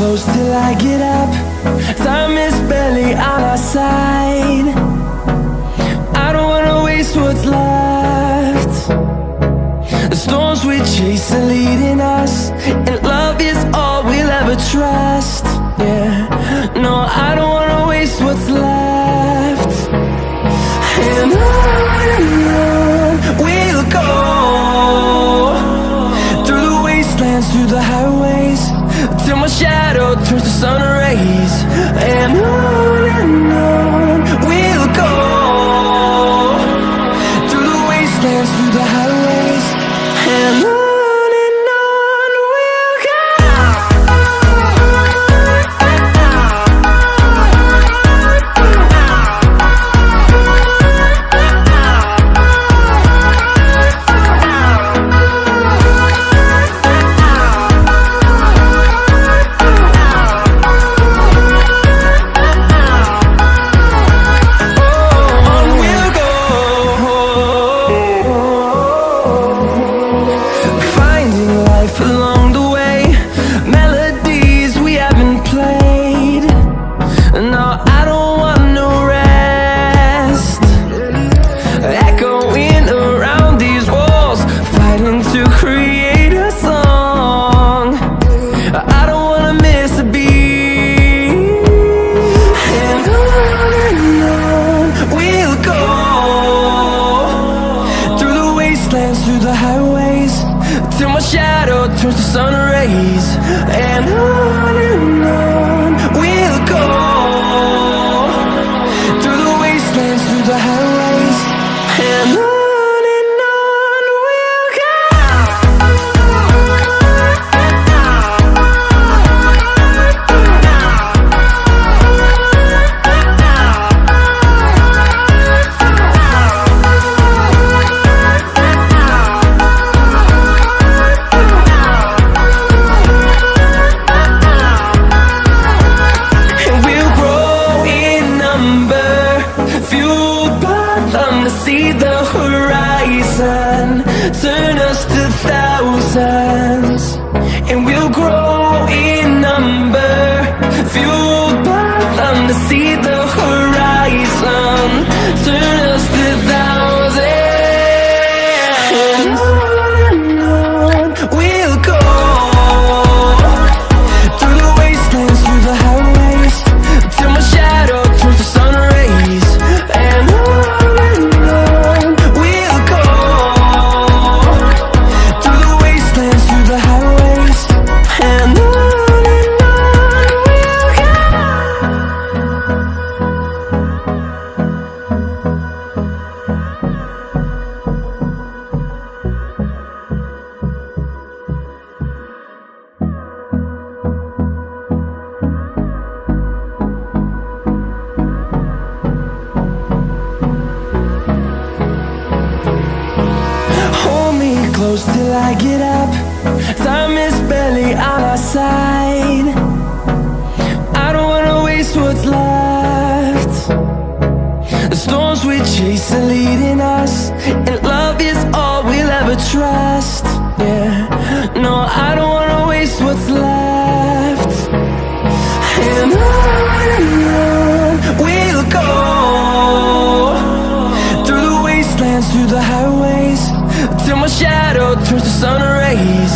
close till I get up. Time is barely on our side. I don't wanna waste what's left. The storms we chase are leading us, and love is all we'll ever trust. Yeah, no, I don't wanna waste what's left. And on we'll go, through the wastelands, through the highways, till my shadow turns to sun rays. And on we'll go, through the wastelands, through the highways, and on we'll go. Through the highways, till my shadow turns to sun rays. And on we'll go, through the wastelands, through the highways, and on we'll go. See the horizon, turn us to thousands, and we'll grow in number, fueled by them. To see the horizon, turn us to thousands, and on we'll go, through the wastelands, through the highways, till my shadow turns to sun rays. And close till I get up. Time is barely on our side. I don't wanna waste what's left. The storms we chase are leading us, and love is all we'll ever trust. Yeah, no, I don't wanna waste what's left. And on we'll go, through the wastelands, through the highways, till my shadow turns to sun rays.